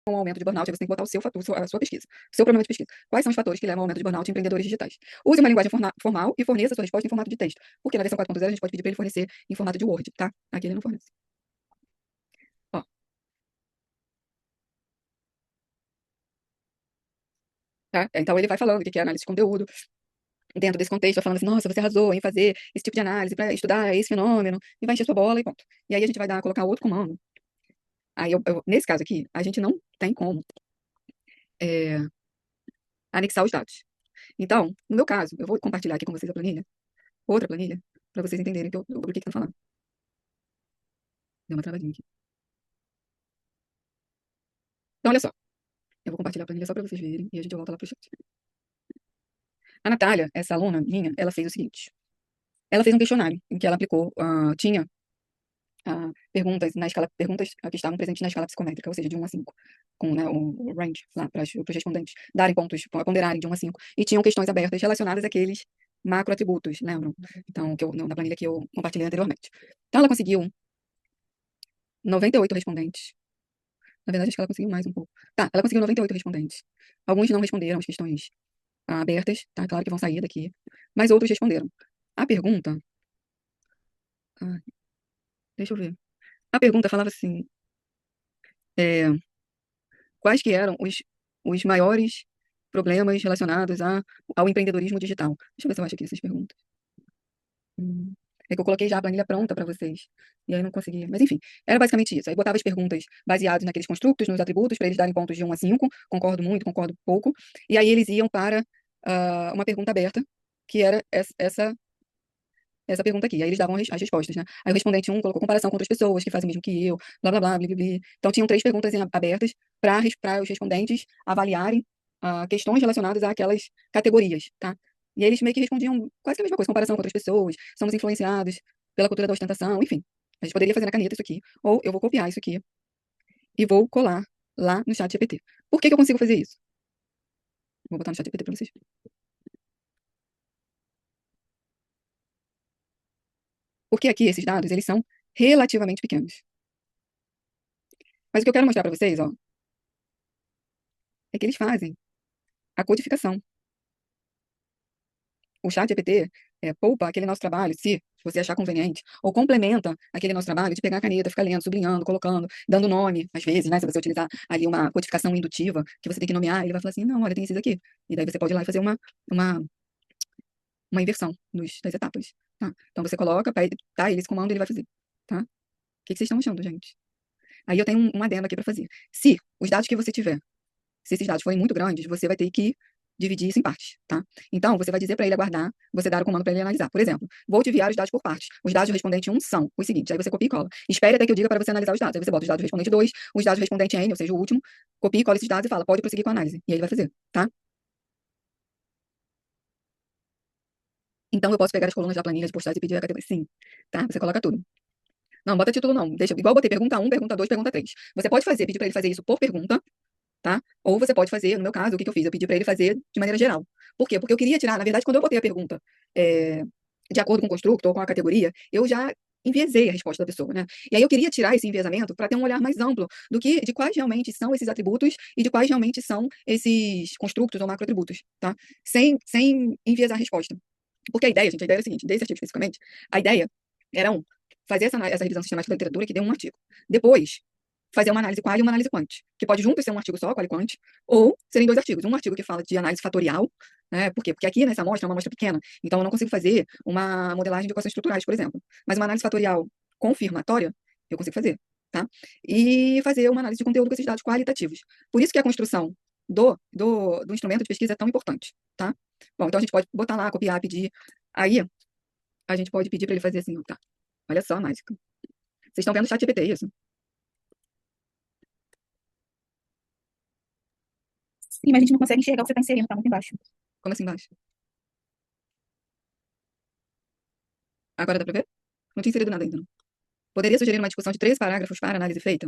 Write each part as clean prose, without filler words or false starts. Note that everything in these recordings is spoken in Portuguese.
ao aumento de burnout, aí você tem que botar o seu fator, a sua pesquisa, o seu problema de pesquisa. Quais são os fatores que levam ao aumento de burnout em empreendedores digitais? Use uma linguagem formal e forneça a sua resposta em formato de texto. Porque na versão 4.0 a gente pode pedir para ele fornecer em formato de Word, tá? Aqui ele não fornece. Ó, tá? Então ele vai falando o que é análise de conteúdo. Dentro desse contexto, vai falando assim, nossa, você arrasou em fazer esse tipo de análise para estudar esse fenômeno, e vai encher sua bola e ponto. E aí a gente vai colocar outro comando. Aí, nesse caso aqui, a gente não tem como é, anexar os dados. Então, no meu caso, eu vou compartilhar aqui com vocês a planilha, outra planilha, para vocês entenderem do que tá falando. Deu uma travadinha aqui. Então, olha só. Eu vou compartilhar a planilha só para vocês verem e a gente volta lá pro chat. A Natália, essa aluna minha, ela fez o seguinte. Ela fez um questionário em que ela aplicou, tinha perguntas na escala, perguntas que estavam presentes na escala psicométrica, ou seja, de 1 a 5, com, né, o range lá para os respondentes darem pontos, ponderarem de 1 a 5, e tinham questões abertas relacionadas àqueles macroatributos, lembram? Então, na planilha que eu compartilhei anteriormente. Então, ela conseguiu 98 respondentes. Na verdade, acho que ela conseguiu mais um pouco. Tá, ela conseguiu 98 respondentes. Alguns não responderam as questões abertas, tá? Claro que vão sair daqui. Mas outros responderam. A pergunta. ah, Deixa eu ver. A pergunta falava assim: é, quais que eram os maiores problemas relacionados ao empreendedorismo digital? Deixa eu ver se eu acho aqui essas perguntas. É que eu coloquei já a planilha pronta para vocês. E aí não consegui. Mas enfim, era basicamente isso. Aí botava as perguntas baseadas naqueles construtos, nos atributos, para eles darem pontos de 1 a 5. Concordo muito, concordo pouco. E aí eles iam para uma pergunta aberta, que era essa pergunta aqui. Aí eles davam as respostas, né? Aí o respondente 1 colocou comparação com outras pessoas que fazem o mesmo que eu, blá, blá, blá, blá, blá, blá. Então tinham 3 perguntas abertas para os respondentes avaliarem questões relacionadas àquelas categorias, tá? E aí eles meio que respondiam quase que a mesma coisa, comparação com outras pessoas, somos influenciados pela cultura da ostentação, enfim. A gente poderia fazer na caneta isso aqui, ou eu vou copiar isso aqui e vou colar lá no chat GPT. Por que que eu consigo fazer isso? Vou botar no chat GPT para vocês. Porque aqui esses dados, eles são relativamente pequenos. Mas o que eu quero mostrar para vocês, ó, é que eles fazem a codificação. O chat GPT poupa aquele nosso trabalho, se você achar conveniente, ou complementa aquele nosso trabalho de pegar a caneta, ficar lendo, sublinhando, colocando, dando nome, às vezes, né, se você utilizar ali uma codificação indutiva, que você tem que nomear, ele vai falar assim, não, olha, tem esses aqui. E daí você pode ir lá e fazer uma, uma inversão das etapas, tá? Então você coloca, tá, ele esse comando ele vai fazer, tá? O que vocês estão achando, gente? Aí eu tenho um adendo aqui para fazer. Se os dados que você tiver, se esses dados forem muito grandes, você vai ter que dividir isso em partes, tá? Então, você vai dizer para ele aguardar, você dar o comando para ele analisar. Por exemplo, vou te enviar os dados por partes. Os dados do respondente 1 são os seguintes. Aí você copia e cola. Espere até que eu diga para você analisar os dados. Aí você bota os dados do respondente 2, os dados do respondente N, ou seja, o último, copia e cola esses dados e fala, pode prosseguir com a análise. E aí ele vai fazer, tá? Então, eu posso pegar as colunas da planilha de postagens e pedir a categoria. Sim, tá? Você coloca tudo. Não, bota título não. Deixa, igual eu botei pergunta 1, pergunta 2, pergunta 3. Você pode pedir para ele fazer isso por pergunta, tá? Ou você pode fazer, no meu caso, o que que eu fiz? Eu pedi para ele fazer de maneira geral. Por quê? Porque eu queria tirar, na verdade, quando eu botei a pergunta de acordo com o construto ou com a categoria, eu já enviesei a resposta da pessoa, né? E aí eu queria tirar esse enviesamento para ter um olhar mais amplo de quais realmente são esses atributos e de quais realmente são esses construtos ou macroatributos, tá? Sem enviesar a resposta. Porque a ideia, gente, a ideia era a seguinte, desse artigo especificamente, a ideia era fazer essa revisão sistemática da literatura que deu um artigo. Depois, fazer uma análise qual e uma análise quant, que pode juntos ser um artigo só, qual e quant, ou serem 2 artigos. Um artigo que fala de análise fatorial, né? Por quê? Porque aqui nessa amostra é uma amostra pequena, então eu não consigo fazer uma modelagem de equações estruturais, por exemplo. Mas uma análise fatorial confirmatória, eu consigo fazer, tá? E fazer uma análise de conteúdo com esses dados qualitativos. Por isso que a construção do instrumento de pesquisa é tão importante, tá? Bom, então a gente pode botar lá, copiar, pedir. Aí a gente pode pedir para ele fazer assim, ó, tá? Olha só a mágica. Vocês estão vendo o chat GPT, isso? Sim, mas a gente não consegue enxergar o que você está inserindo, tá muito embaixo. Como assim embaixo? Agora dá pra ver? Não tinha inserido nada ainda, não. Poderia sugerir uma discussão de 3 parágrafos para análise feita?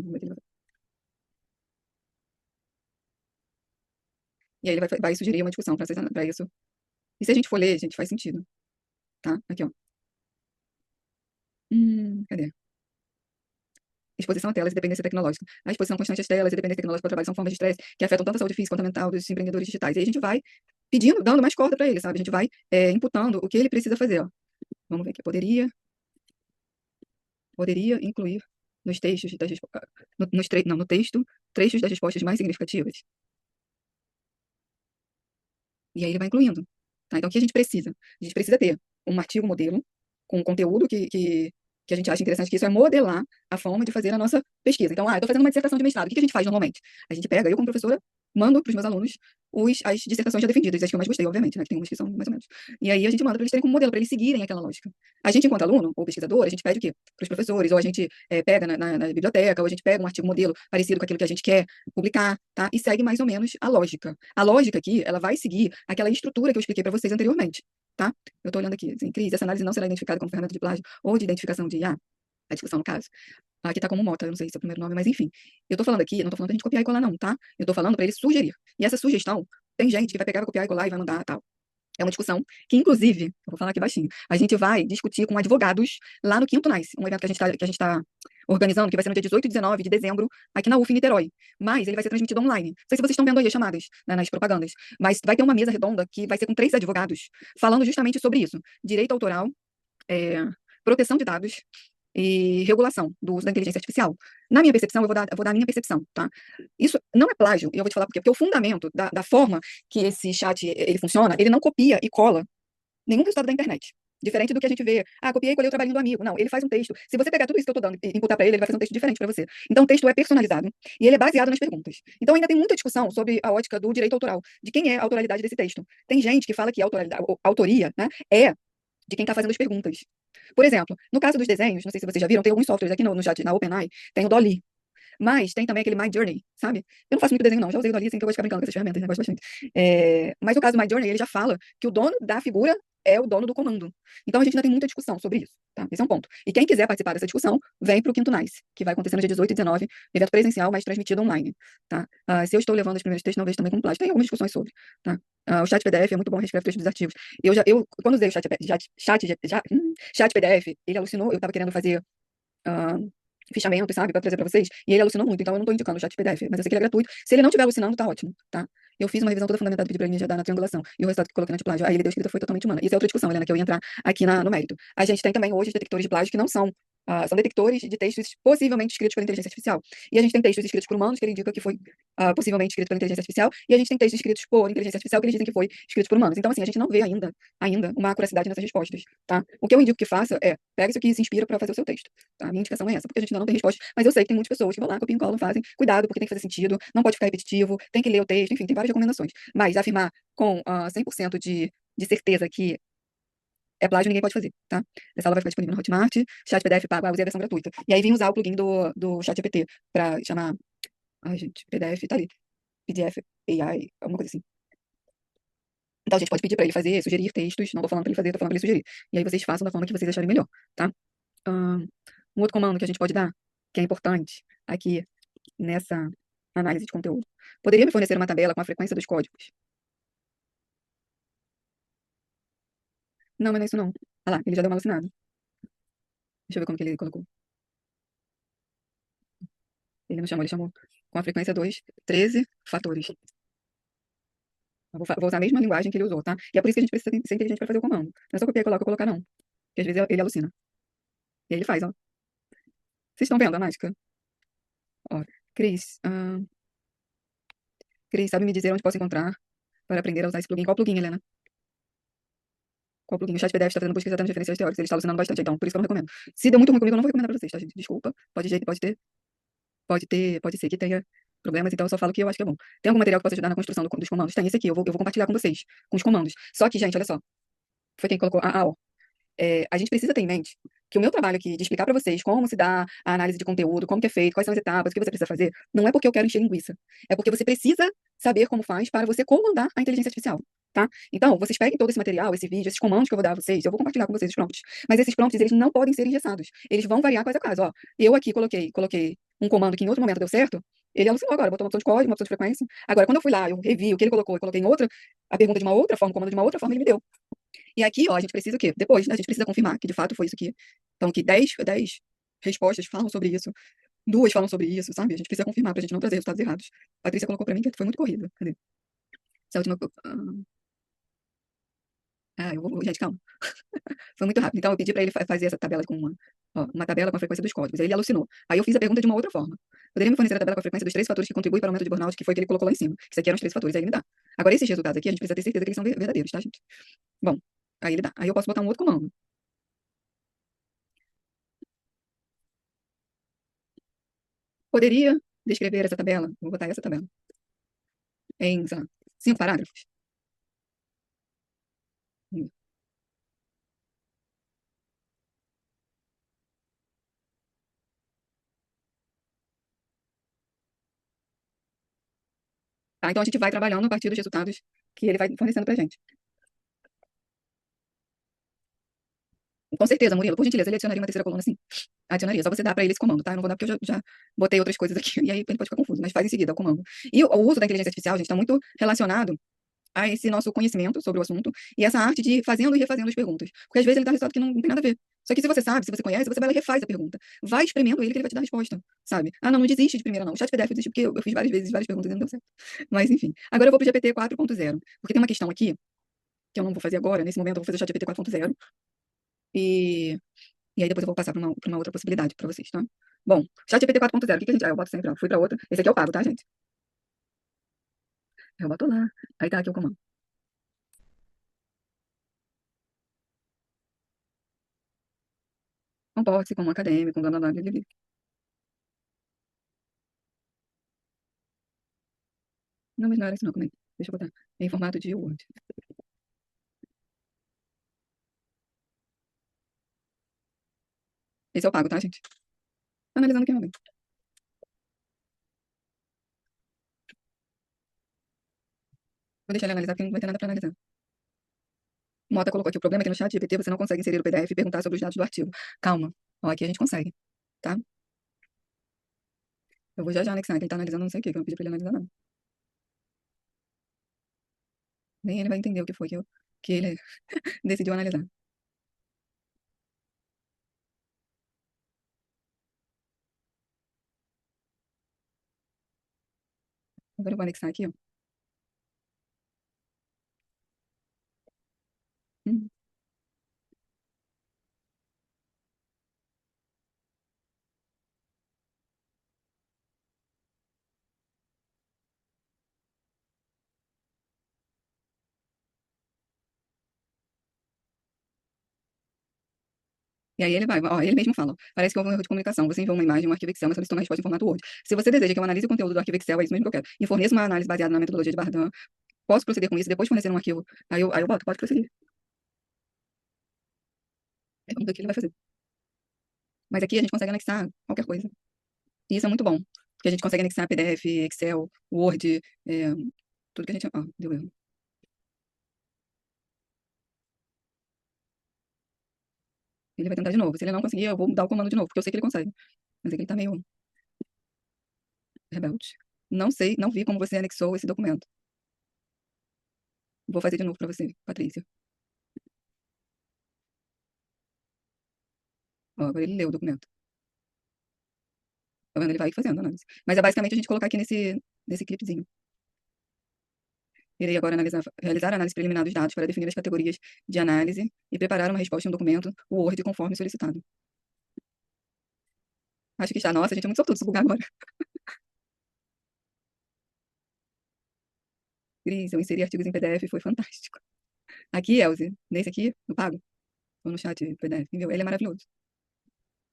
E aí ele vai sugerir uma discussão para isso. E se a gente for ler, gente, faz sentido, tá? Aqui, ó. Cadê? exposição a telas e dependência tecnológica. A exposição constante às telas e dependência tecnológica para o trabalho são formas de estresse que afetam tanto a saúde física quanto a mental dos empreendedores digitais. E aí a gente vai pedindo, dando mais corda para ele, sabe? A gente vai imputando o que ele precisa fazer, ó. Vamos ver aqui. Poderia incluir nos textos das, no texto, trechos das respostas mais significativas. E aí ele vai incluindo. Tá? Então, o que a gente precisa? A gente precisa ter um artigo modelo com conteúdo que a gente acha interessante, que isso é modelar a forma de fazer a nossa pesquisa. Então, eu estou fazendo uma dissertação de mestrado. O que a gente faz normalmente? A gente pega, eu como professora, mando para os meus alunos as dissertações já defendidas, as que eu mais gostei, obviamente, né? Que tem umas que são mais ou menos. E aí a gente manda para eles terem como modelo, para eles seguirem aquela lógica. A gente, enquanto aluno ou pesquisador, a gente pede o quê? Para os professores, ou a gente pega na biblioteca, ou a gente pega um artigo modelo parecido com aquilo que a gente quer publicar, tá? E segue mais ou menos a lógica. A lógica aqui, ela vai seguir aquela estrutura que eu expliquei para vocês anteriormente, tá? Eu estou olhando aqui, assim, Cris, essa análise não será identificada como ferramenta de plágio ou de identificação de IA, a discussão no caso. Aqui tá como Mota, eu não sei se é o primeiro nome, mas enfim. Eu tô falando aqui, eu não tô falando pra gente copiar e colar, não, tá? Eu tô falando pra ele sugerir. E essa sugestão, tem gente que vai pegar, vai copiar e colar e vai mandar tal. É uma discussão que, inclusive, eu vou falar aqui baixinho, a gente vai discutir com advogados lá no Quinto Nice, um evento que a gente tá organizando, que vai ser no dia 18 e 19 de dezembro, aqui na UF, em Niterói. Mas ele vai ser transmitido online. Não sei se vocês estão vendo aí as chamadas, né, nas propagandas. Mas vai ter uma mesa redonda que vai ser com 3 advogados, falando justamente sobre isso. Direito autoral, proteção de dados e regulação do uso da inteligência artificial. Na minha percepção, eu vou dar a minha percepção, tá? Isso não é plágio, e eu vou te falar por quê. Porque o fundamento da forma que esse chat ele funciona, ele não copia e cola nenhum resultado da internet. Diferente do que a gente vê, copiei e colei o trabalhinho do amigo. Não, ele faz um texto. Se você pegar tudo isso que eu tô dando e imputar para ele vai fazer um texto diferente para você. Então, o texto é personalizado e ele é baseado nas perguntas. Então, ainda tem muita discussão sobre a ótica do direito autoral, de quem é a autoralidade desse texto. Tem gente que fala que a autoria, né, é de quem está fazendo as perguntas. Por exemplo, no caso dos desenhos, não sei se vocês já viram, tem alguns softwares aqui no chat, na OpenAI, tem o Dolly. Mas tem também aquele My Journey, sabe? Eu não faço muito desenho, não. Já usei o Dolly, assim, que eu gosto de ficar brincando com essas ferramentas, né? Gosto bastante. Mas no caso do My Journey, ele já fala que o dono da figura é o dono do comando. Então a gente ainda tem muita discussão sobre isso, tá? Esse é um ponto. E quem quiser participar dessa discussão, vem para o Quinto Nice, que vai acontecer no dia 18 e 19, evento presencial, mas transmitido online, tá? Se eu estou levando os primeiros textos, não vejo também como plágio. Tem algumas discussões sobre, tá? O chat PDF é muito bom, reescreve textos dos artigos. Quando usei o chat PDF, ele alucinou, eu estava querendo fazer fichamento, sabe, para trazer para vocês, e ele alucinou muito, então eu não estou indicando o chat PDF, mas eu sei que ele é gratuito. Se ele não estiver alucinando, tá ótimo, tá? Eu fiz uma revisão toda fundamentada, pedi pra ele já dar na triangulação, e o resultado que coloquei na de plágio, aí ele deu escrita foi totalmente humana. Isso é outra discussão, Helena, que eu ia entrar aqui no mérito. A gente tem também hoje os detectores de plágio que não são são detectores de textos possivelmente escritos pela inteligência artificial. E a gente tem textos escritos por humanos, que ele indica que foi possivelmente escrito pela inteligência artificial, e a gente tem textos escritos por inteligência artificial, que eles dizem que foi escritos por humanos. Então, assim, a gente não vê ainda uma acuracidade nessas respostas, tá? O que eu indico que faça é, pega isso que se inspira para fazer o seu texto, tá? A minha indicação é essa, porque a gente ainda não tem resposta, mas eu sei que tem muitas pessoas que vão lá, copiam e colam, fazem. Cuidado, porque tem que fazer sentido, não pode ficar repetitivo, tem que ler o texto, enfim, tem várias recomendações. Mas afirmar com 100% de certeza que é plágio, ninguém pode fazer, tá? Essa aula vai ficar disponível no Hotmart, chat PDF pago, usei a versão gratuita. E aí vim usar o plugin do ChatGPT para chamar. Ai, gente, PDF, tá ali. PDF, AI, alguma coisa assim. Então a gente pode pedir para ele fazer, sugerir textos, não tô falando para ele fazer, tô falando para ele sugerir. E aí vocês façam da forma que vocês acharem melhor, tá? Um outro comando que a gente pode dar, que é importante aqui nessa análise de conteúdo. Poderia me fornecer uma tabela com a frequência dos códigos? Não, mas não é isso não. Ah lá, ele já deu uma alucinada. Deixa eu ver como que ele colocou. Ele não chamou, ele chamou com a frequência 2, 13 fatores. Eu vou usar a mesma linguagem que ele usou, tá? E é por isso que a gente precisa ser inteligente para fazer o comando. Não é só copiar e colar, colocar, não. Porque às vezes ele alucina. E aí ele faz, ó. Vocês estão vendo a mágica? Ó, Cris, Cris, sabe me dizer onde posso encontrar para aprender a usar esse plugin? Qual plugin, Helena? Qual plugin? O chat PDF está fazendo busca exatamente de referenciais teóricas. Ele está alucinando bastante, então, por isso que eu não recomendo. Se deu muito ruim comigo, eu não vou recomendar para vocês, tá, gente? Desculpa. Pode ser que tenha problemas, então eu só falo que eu acho que é bom. Tem algum material que possa ajudar na construção dos comandos? Tem esse aqui, eu vou compartilhar com vocês, com os comandos. Só que, gente, olha só. Foi quem colocou. Ó. A gente precisa ter em mente que o meu trabalho aqui de explicar para vocês como se dá a análise de conteúdo, como que é feito, quais são as etapas, o que você precisa fazer, não é porque eu quero encher linguiça. É porque você precisa saber como faz para você comandar a inteligência artificial, tá? Então, vocês peguem todo esse material, esse vídeo, esses comandos que eu vou dar a vocês, eu vou compartilhar com vocês os prompts. Mas esses prompts, eles não podem ser engessados. Eles vão variar caso a caso, ó. Eu aqui coloquei um comando que em outro momento deu certo, ele alucinou agora, botou uma opção de código, uma opção de frequência. Agora, quando eu fui lá, eu revi o que ele colocou e coloquei em outra, a pergunta de uma outra forma, o comando de uma outra forma, ele me deu. E aqui, ó, a gente precisa o quê? Depois, né, a gente precisa confirmar que de fato foi isso aqui. Então, que 10 respostas falam sobre isso. duas falam sobre isso, sabe? A gente precisa confirmar pra gente não trazer resultados errados. A Patrícia colocou pra mim que foi muito corrida. Cadê? Essa última. Gente, calma. Foi muito rápido. Então, eu pedi pra ele fazer essa tabela com uma tabela com a frequência dos códigos. Aí ele alucinou. Aí eu fiz a pergunta de uma outra forma. Poderia me fornecer a tabela com a frequência dos três fatores que contribuem para o aumento de burnout, que foi o que ele colocou lá em cima. Isso aqui eram os três fatores. Aí ele me dá. Agora, esses resultados aqui, a gente precisa ter certeza que eles são verdadeiros, tá, gente? Bom, aí ele dá. Aí eu posso botar um outro comando. Poderia descrever essa tabela? Vou botar essa tabela em, sei lá, 5 parágrafos. Tá? Então a gente vai trabalhando a partir dos resultados que ele vai fornecendo pra gente. Com certeza, Murilo, por gentileza, ele adicionaria uma terceira coluna sim. Adicionaria, só você dá pra ele esse comando, tá? Eu não vou dar porque eu já botei outras coisas aqui, e aí ele pode ficar confuso, mas faz em seguida o comando. E o uso da inteligência artificial, gente, está muito relacionado a esse nosso conhecimento sobre o assunto e essa arte de ir fazendo e refazendo as perguntas. Porque às vezes ele dá um resultado que não tem nada a ver. Só que se você sabe, se você conhece, você vai lá e refaz a pergunta. Vai espremendo ele que ele vai te dar a resposta, sabe? Ah, não, não desiste de primeira não. O chat PDF desiste porque eu fiz várias vezes, várias perguntas e não deu certo. Mas enfim. Agora eu vou pro GPT 4.0, porque tem uma questão aqui que eu não vou fazer agora, nesse momento eu vou fazer o chat GPT 4.0 e, e aí depois eu vou passar pra uma outra possibilidade pra vocês, tá? Bom, chat GPT 4.0, o que que a gente... Ah, eu boto sempre, ó, fui pra outra. Esse aqui eu pago, tá, gente? Eu boto lá. Aí tá aqui o comando. Comporte-se como um acadêmico, blá, blá, blá, blá, blá. Não, mas não era isso não, calma aí. Deixa eu botar. Em formato de Word. Esse eu pago, tá, gente? Tô analisando aqui realmente. Vou deixar ele analisar porque não vai ter nada pra analisar. Mota colocou aqui, o problema é que no chat GPT você não consegue inserir o PDF e perguntar sobre os dados do artigo. Calma. Ó, aqui a gente consegue, tá? Eu vou já anexar, que ele tá analisando não sei o quê, que eu não pedi pra ele analisar não. Nem ele vai entender o que foi que ele decidiu analisar. Agora eu vou anexar aqui, ó. Hum. E aí ele vai, ó, ele mesmo fala, ó, parece que houve um erro de comunicação. Você enviou uma imagem, um arquivo Excel, mas solicitou uma resposta em formato Word. Se você deseja que eu analise o conteúdo do arquivo Excel, é isso mesmo que eu quero. E forneça uma análise baseada na metodologia de Bardan. Posso proceder com isso e depois fornecer um arquivo. Aí eu boto, pode prosseguir. Vamos ver o que ele vai fazer. Mas aqui a gente consegue anexar qualquer coisa. E isso é muito bom. Porque a gente consegue anexar PDF, Excel, Word, tudo que a gente. Ó, deu erro. Ele vai tentar de novo. Se ele não conseguir, eu vou dar o comando de novo, porque eu sei que ele consegue. Mas é que ele tá meio rebelde. Não sei, não vi como você anexou esse documento. Vou fazer de novo pra você, Patrícia. Ó, agora ele leu o documento. Tá vendo? Ele vai fazendo a análise. Mas é basicamente a gente colocar aqui nesse clipezinho. Irei agora realizar a análise preliminar dos dados para definir as categorias de análise e preparar uma resposta em um documento Word conforme solicitado. Acho que está. Nossa, a gente é muito sortudo se bugar agora. Cris, eu inseri artigos em PDF, foi fantástico. Aqui, Elze, nesse aqui, no pago, ou no chat PDF, viu? Ele é maravilhoso.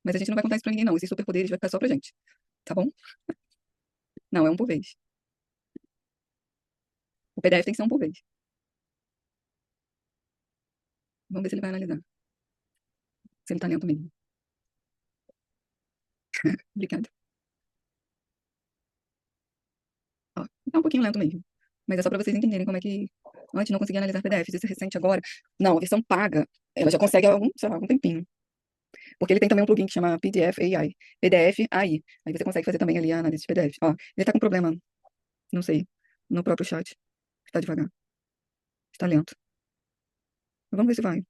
Mas a gente não vai contar isso pra ninguém, não. Esses superpoderes vai ficar só pra gente. Tá bom? Não, é um por vez. O PDF tem que ser um por vez. Vamos ver se ele vai analisar. Se ele tá lento mesmo. Obrigada. Ó, tá um pouquinho lento mesmo. Mas é só pra vocês entenderem como é que antes não conseguia analisar PDFs. Esse recente agora. Não, a versão paga. Ela já consegue há algum, sei lá, algum tempinho. Porque ele tem também um plugin que chama PDF AI. PDF AI. Aí você consegue fazer também ali a análise de PDF. Ó, ele tá com problema, não sei, no próprio chat. Está devagar. Está lento. Vamos ver se vai.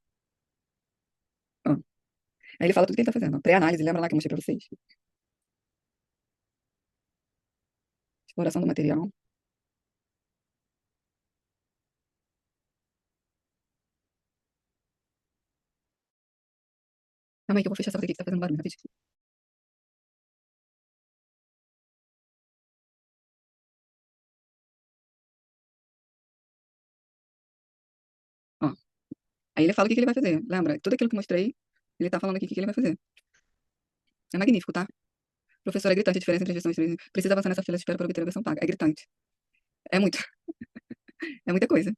Ó. Aí ele fala tudo que ele tá fazendo. Ó. Pré-análise, lembra lá que eu mostrei pra vocês? Exploração do material. Calma aí que eu vou fechar essa porta aqui que tá fazendo barulho, rapidinho. Ó, aí ele fala o que que ele vai fazer. Lembra? Tudo aquilo que eu mostrei, ele tá falando aqui o que que ele vai fazer. É magnífico, tá? Professor, é gritante a diferença entre as versões. Precisa avançar nessa fila de espera para obter a versão paga. É gritante. É muito, é muita coisa.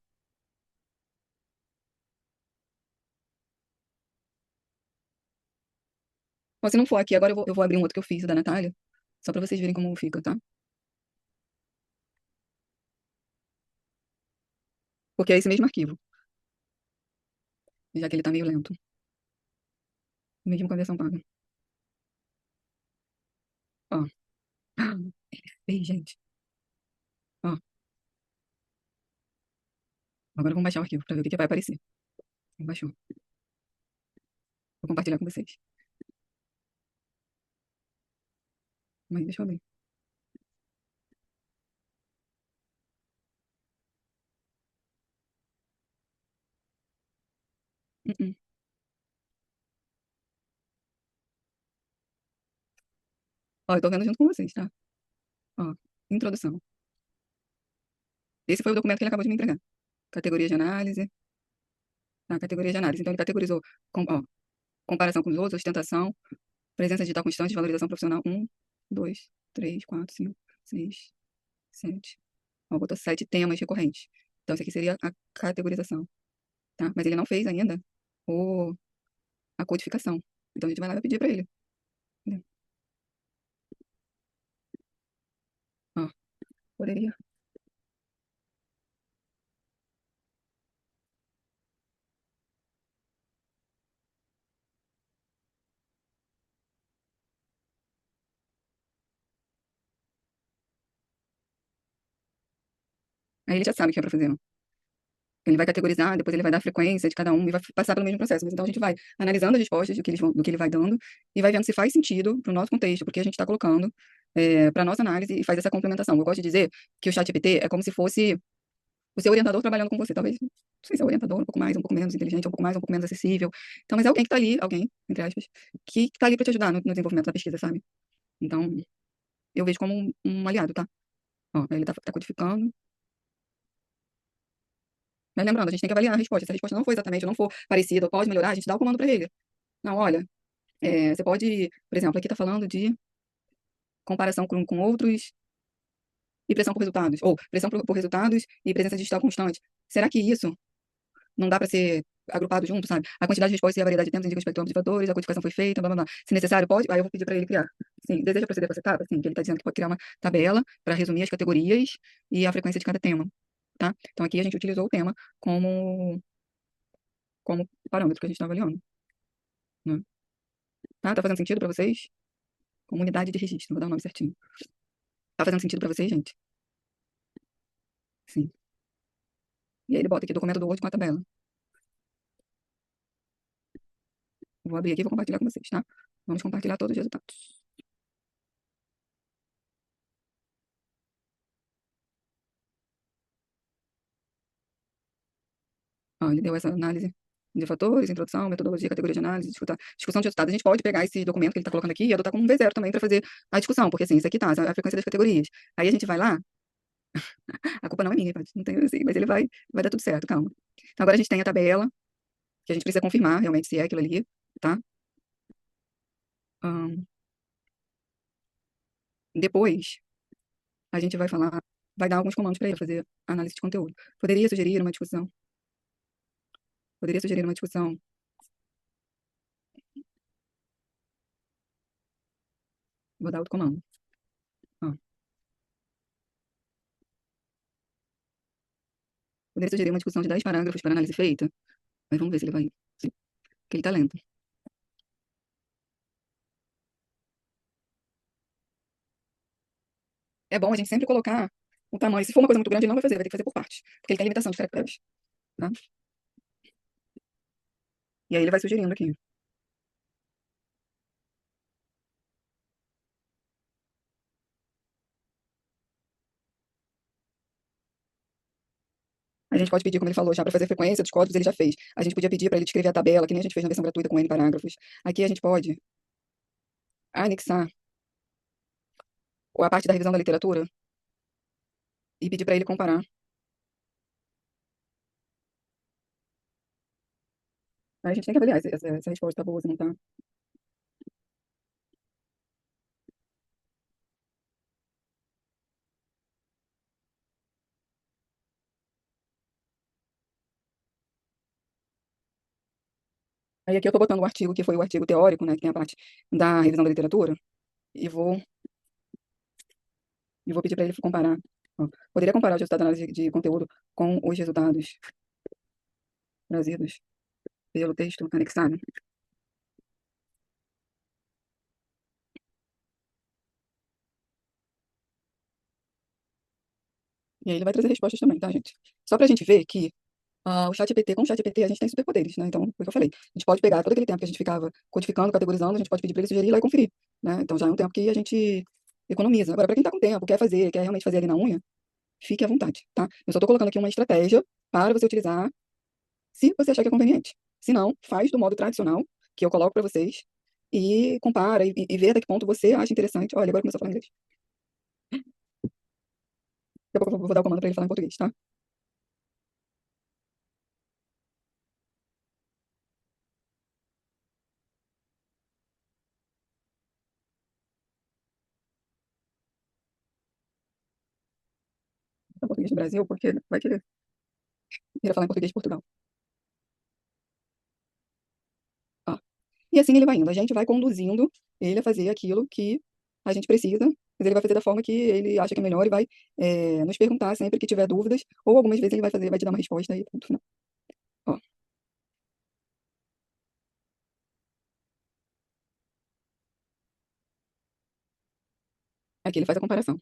Bom, se não for aqui, agora eu vou abrir um outro que eu fiz, o da Natália, só pra vocês verem como fica, tá? Porque é esse mesmo arquivo, já que ele tá meio lento. Mesmo com a versão paga. Ó. Ei, gente. Ó. Agora vamos baixar o arquivo pra ver o que que vai aparecer. Baixou. Vou compartilhar com vocês. Mas deixa eu abrir. Uh-uh. Ó, eu tô vendo junto com vocês, tá? Ó. Introdução. Esse foi o documento que ele acabou de me entregar. Categoria de análise. Tá, categoria de análise. Então ele categorizou ó, comparação com os outros, ostentação, presença digital constante, valorização profissional. 2, 3, 4, 5, 6, 7. Ó, botou 7 temas recorrentes. Então, isso aqui seria a categorização, tá? Mas ele não fez ainda o, a codificação. Então, a gente vai lá e vai pedir para ele. Entendeu? Ó, poderia. Aí ele já sabe o que é para fazer. Ó. Ele vai categorizar, depois ele vai dar a frequência de cada um e vai passar pelo mesmo processo. Mas então a gente vai analisando as respostas do que ele vai dando e vai vendo se faz sentido para o nosso contexto, porque a gente está colocando para nossa análise e faz essa complementação. Eu gosto de dizer que o ChatGPT é como se fosse o seu orientador trabalhando com você. Talvez, não sei se é o orientador, um pouco mais, um pouco menos inteligente, um pouco mais, um pouco menos acessível. Então, mas é alguém que está ali, alguém, entre aspas, que está ali para te ajudar no desenvolvimento da pesquisa, sabe? Então, eu vejo como um aliado, tá? Ó, ele tá codificando. Mas lembrando, a gente tem que avaliar a resposta. Se a resposta não for exatamente, não for parecida, ou pode melhorar, a gente dá o comando para ele. Não, olha, você pode, por exemplo, aqui está falando de comparação com outros e pressão por resultados, ou pressão por resultados e presença digital constante. Será que isso não dá para ser agrupado junto, sabe? A quantidade de respostas e a variedade de tempos indicam o espectro de fatores, a codificação foi feita, blá, blá, blá. Se necessário, pode. Aí eu vou pedir para ele criar. Sim, deseja proceder com essa etapa? Sim, que ele está dizendo que pode criar uma tabela para resumir as categorias e a frequência de cada tema, tá? Então aqui a gente utilizou o tema como parâmetro que a gente está avaliando, né? Tá? Tá fazendo sentido para vocês? Comunidade de registro, vou dar o nome certinho. Tá fazendo sentido para vocês, gente? Sim. E aí ele bota aqui documento do Word com a tabela. Vou abrir aqui e vou compartilhar com vocês, tá? Vamos compartilhar todos os resultados. Ó, ele deu essa análise de fatores, introdução, metodologia, categoria de análise, discussão de resultados. A gente pode pegar esse documento que ele está colocando aqui e adotar como um V0 também para fazer a discussão, porque assim, isso aqui tá, a frequência das categorias. Aí a gente vai lá, a culpa não é minha, não tem assim, mas ele vai dar tudo certo, calma. Então agora a gente tem a tabela, que a gente precisa confirmar realmente se é aquilo ali, tá? Ahn, depois, a gente vai falar, vai dar alguns comandos para ele fazer análise de conteúdo. Poderia sugerir uma discussão, poderia sugerir uma discussão. Vou dar outro comando. Ó, poderia sugerir uma discussão de 10 parágrafos para análise feita. Mas vamos ver se ele vai. Que ele tá lento. É bom a gente sempre colocar o tamanho. Se for uma coisa muito grande, ele não vai fazer, ele vai ter que fazer por partes. Porque ele tem limitação de caracteres. Tá? E aí ele vai sugerindo aqui. A gente pode pedir, como ele falou, já para fazer a frequência dos códigos, ele já fez. A gente podia pedir para ele descrever a tabela, que nem a gente fez na versão gratuita com N parágrafos. Aqui a gente pode anexar a parte da revisão da literatura e pedir para ele comparar. Aí a gente tem que avaliar se a resposta está boa, se não está. Aí aqui eu estou botando o artigo, que foi o artigo teórico, né, que tem a parte da revisão da literatura, e vou pedir para ele comparar. Ó, poderia comparar o resultado da análise de conteúdo com os resultados trazidos pelo texto anexado. E aí ele vai trazer respostas também, tá, gente? Só pra gente ver que o ChatGPT, com o ChatGPT, a gente tem superpoderes, né? Então, foi o que eu falei. A gente pode pegar todo aquele tempo que a gente ficava codificando, categorizando, a gente pode pedir para ele sugerir ir lá e conferir, né? Então, já é um tempo que a gente economiza. Agora, para quem tá com tempo, quer fazer, quer realmente fazer ali na unha, fique à vontade, tá? Eu só tô colocando aqui uma estratégia para você utilizar se você achar que é conveniente. Se não, faz do modo tradicional, que eu coloco para vocês, e compara e vê até que ponto você acha interessante. Olha, agora começou a falar inglês. Daqui a pouco eu vou dar o comando para ele falar em português, tá? Em português do Brasil, porque vai que ele queira falar em português de Portugal. Ó. E assim ele vai indo. A gente vai conduzindo ele a fazer aquilo que a gente precisa, mas ele vai fazer da forma que ele acha que é melhor e vai nos perguntar sempre que tiver dúvidas, ou algumas vezes ele vai fazer, vai te dar uma resposta e ponto final. Ó, aqui ele faz a comparação.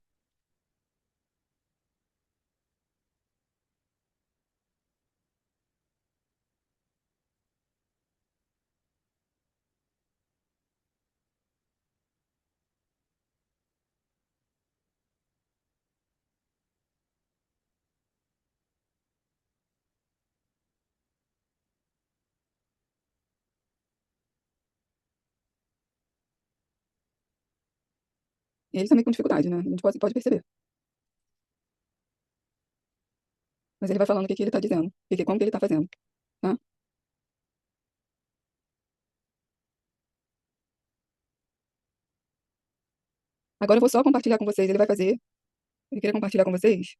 E ele também com dificuldade, né? A gente pode perceber. Mas ele vai falando o que, que ele tá dizendo, como que ele tá fazendo, tá? Agora eu vou só compartilhar com vocês, ele vai fazer, ele queria compartilhar com vocês.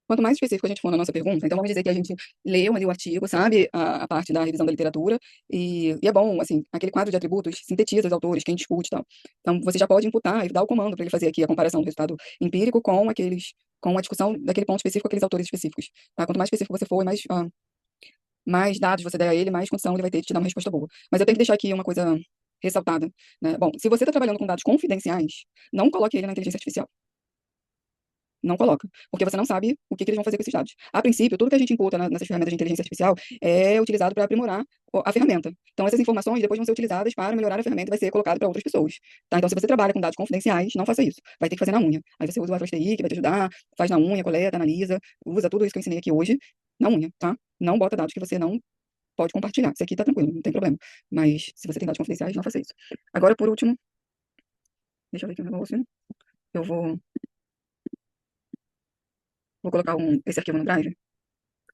Quanto mais específico a gente for na nossa pergunta, então vamos dizer que a gente leu ali o artigo, sabe, a parte da revisão da literatura, e é bom, assim, aquele quadro de atributos sintetiza os autores, quem discute e tal. Então você já pode imputar e dar o comando para ele fazer aqui a comparação do resultado empírico com a discussão daquele ponto específico, aqueles autores específicos. Tá? Quanto mais específico você for, mais dados você der a ele, mais condição ele vai ter de te dar uma resposta boa. Mas eu tenho que deixar aqui uma coisa ressaltada, né? Bom, se você está trabalhando com dados confidenciais, não coloque ele na inteligência artificial. Não coloca, porque você não sabe o que eles vão fazer com esses dados. A princípio, tudo que a gente imputa nessas ferramentas de inteligência artificial é utilizado para aprimorar a ferramenta. Então, essas informações depois vão ser utilizadas para melhorar a ferramenta e vai ser colocado para outras pessoas. Tá? Então, se você trabalha com dados confidenciais, não faça isso. Vai ter que fazer na unha. Aí você usa o Atlas TI, que vai te ajudar, faz na unha, coleta, analisa, usa tudo isso que eu ensinei aqui hoje na unha, tá? Não bota dados que você não pode compartilhar. Isso aqui tá tranquilo, não tem problema. Mas se você tem dados confidenciais, não faça isso. Agora, por último, deixa eu ver aqui um negócio. Eu vou colocar esse arquivo no Drive.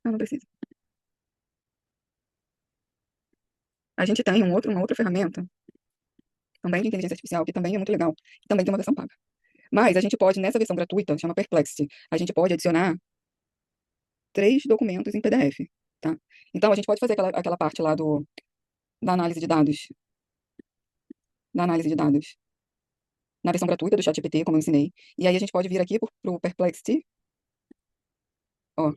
Ah, não precisa. A gente tem uma outra ferramenta, também de inteligência artificial, que também é muito legal, que também tem uma versão paga. Mas a gente pode, nessa versão gratuita, chama Perplexity, a gente pode adicionar 3 documentos em PDF, tá? Então, a gente pode fazer aquela parte lá da análise de dados, da análise de dados na versão gratuita do ChatGPT, como eu ensinei. E aí a gente pode vir aqui pro Perplexity, ó,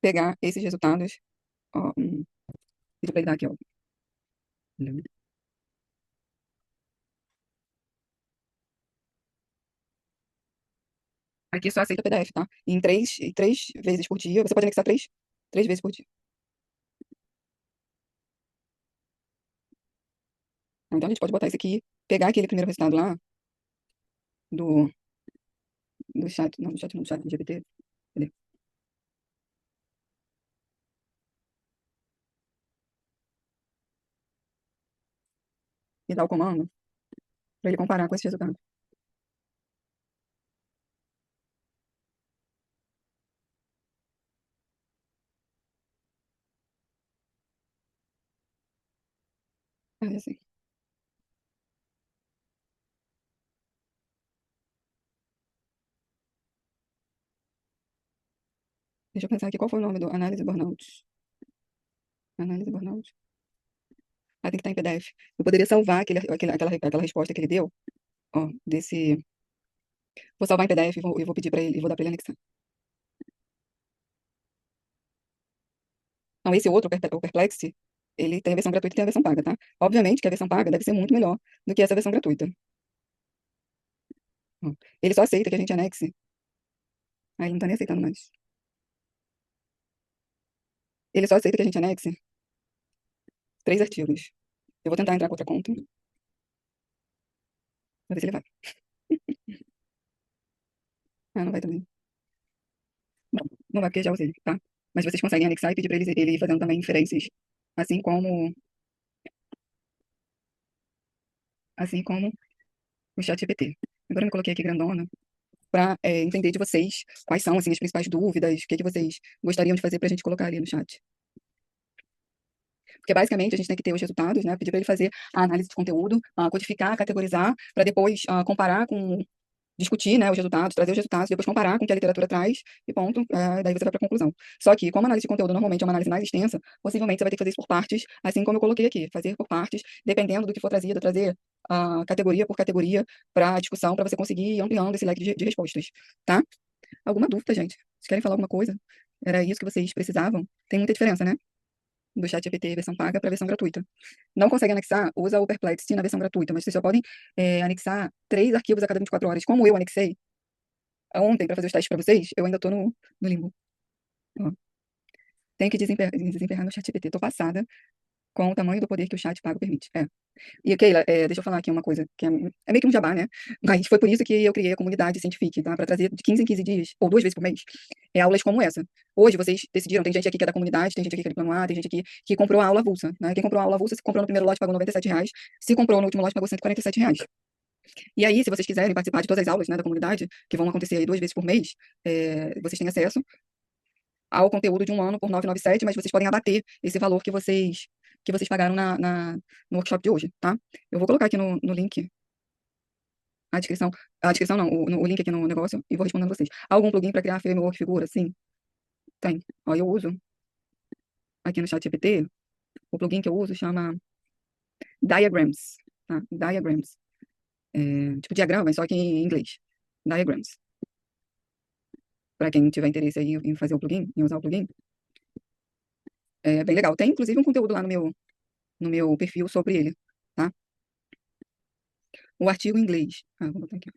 pegar esses resultados, ó, pedir pra ele dar aqui, ó. Entendeu? Aqui só aceita PDF, tá? E em três vezes por dia, você pode anexar três vezes por dia. Então a gente pode botar isso aqui, pegar aquele primeiro resultado lá do, do chat, não, do chat do GPT. Cadê? E dar o comando para ele comparar com esse resultado. É assim. Deixa eu pensar aqui, qual foi o nome do análise burnout? Análise burnout. Ah, tem que estar em PDF. Eu poderia salvar aquela resposta que ele deu, ó, desse. Vou salvar em PDF e vou pedir para ele, e vou dar para ele anexar. Não, esse outro, o Perplexity, ele tem a versão gratuita e tem a versão paga, tá? Obviamente que a versão paga deve ser muito melhor do que essa versão gratuita. Ó, ele só aceita que a gente anexe. Ah, ele não tá nem aceitando mais. Ele só aceita que a gente anexe 3 artigos. Eu vou tentar entrar com outra conta, pra ver se ele vai. Ah, não vai também. Bom, não vai porque já usei, tá? Mas vocês conseguem anexar e pedir pra ele ir fazendo também inferências, assim como, assim como o ChatGPT. Agora eu me coloquei aqui grandona para entender de vocês quais são assim, as principais dúvidas, o que que vocês gostariam de fazer para a gente colocar ali no chat. Porque basicamente a gente tem que ter os resultados, né? Pedir para ele fazer a análise de conteúdo, codificar, categorizar, para depois comparar com, discutir, né, os resultados, trazer os resultados, depois comparar com o que a literatura traz e ponto, daí você vai para a conclusão. Só que, como a análise de conteúdo normalmente é uma análise mais extensa, possivelmente você vai ter que fazer isso por partes, assim como eu coloquei aqui, fazer por partes, dependendo do que for trazido, trazer categoria por categoria para a discussão, para você conseguir ir ampliando esse leque de respostas, tá? Alguma dúvida, gente? Vocês querem falar alguma coisa? Era isso que vocês precisavam? Tem muita diferença, né? Do ChatGPT versão paga para a versão gratuita. Não consegue anexar? Usa o Perplexity na versão gratuita, mas vocês só podem anexar 3 arquivos a cada 24 horas. Como eu anexei ontem para fazer os testes para vocês, eu ainda tô no limbo. Ó, tenho que desemperrar no ChatGPT. Tô passada com o tamanho do poder que o chat pago permite. E, Keila, deixa eu falar aqui uma coisa, que é meio que um jabá, né? Mas foi por isso que eu criei a comunidade Cientifique, tá? Para trazer de 15 em 15 dias, ou 2 vezes por mês, aulas como essa. Hoje vocês decidiram, tem gente aqui que é da comunidade, tem gente aqui que é do Plano A, tem gente aqui que comprou a aula avulsa, né? Quem comprou a aula avulsa, se comprou no primeiro lote, pagou R$ 97, se comprou no último lote, pagou R$ 147. E aí, se vocês quiserem participar de todas as aulas, né, da comunidade, que vão acontecer aí 2 vezes por mês, vocês têm acesso ao conteúdo de um ano por R$ 997, mas vocês podem abater esse valor que vocês pagaram no workshop de hoje, tá? Eu vou colocar aqui no link a descrição não, o link aqui no negócio e vou respondendo vocês. Algum plugin para criar framework figura? Sim, tem. Ó, eu uso aqui no chat GPT, o plugin que eu uso chama Diagrams, tá? Diagrams. Tipo diagrama, só que em inglês. Diagrams. Para quem tiver interesse aí em fazer o plugin, em usar o plugin, é bem legal. Tem inclusive um conteúdo lá no meu perfil sobre ele, tá? O artigo em inglês. Vou botar aqui.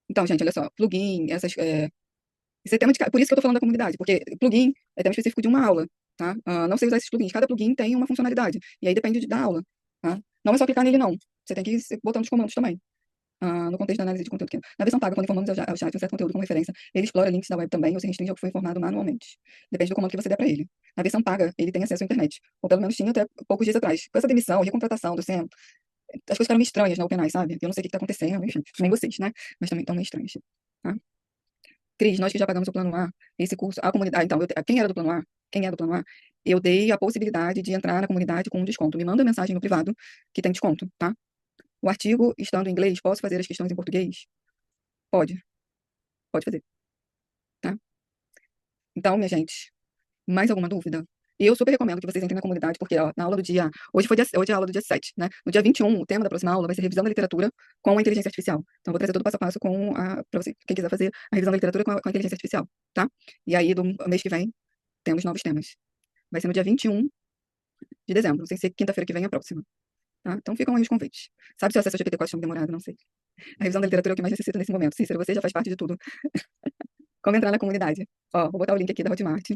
Então, gente, olha só, plugin, esse é tema por isso que eu tô falando da comunidade, porque plugin é tema específico de uma aula, tá? Não sei usar esses plugins, cada plugin tem uma funcionalidade, e aí depende da aula, tá? Não é só clicar nele, não. Você tem que ir botando os comandos também. No contexto da análise de conteúdo. Na versão paga, quando informamos ao chat um certo conteúdo como referência, ele explora links da web também ou se restringe ao que foi informado manualmente. Depende do comando que você der para ele. Na versão paga, ele tem acesso à internet, ou pelo menos tinha até poucos dias atrás. Com essa demissão, recontratação do SEM, as coisas ficaram meio estranhas na OpenAI, sabe? Eu não sei o que está acontecendo, enfim, nem vocês, né? Mas também estão meio estranhas, tá? Cris, nós que já pagamos o plano A, esse curso, a comunidade, então, quem era do plano A, quem é do plano A, eu dei a possibilidade de entrar na comunidade com um desconto. Me manda mensagem no privado que tem desconto, tá? O artigo, estando em inglês, posso fazer as questões em português? Pode, pode fazer, tá? Então, minha gente, mais alguma dúvida? Eu super recomendo que vocês entrem na comunidade, porque ó, na aula do dia. Hoje é a aula do dia 7, né? No dia 21, o tema da próxima aula vai ser revisão da literatura com a inteligência artificial. Então, eu vou trazer todo o passo a passo para você, quem quiser fazer a revisão da literatura com a inteligência artificial, tá? E aí, do mês que vem, temos novos temas. Vai ser no dia 21 de dezembro, sem ser quinta-feira que vem a próxima. Tá? Então ficam aí os convites. Sabe se o acesso ao GPT-4 está demorado? Não sei. A revisão da literatura é o que mais necessita nesse momento. Cícero, você já faz parte de tudo. Como entrar na comunidade? Ó, vou botar o link aqui da Hotmart.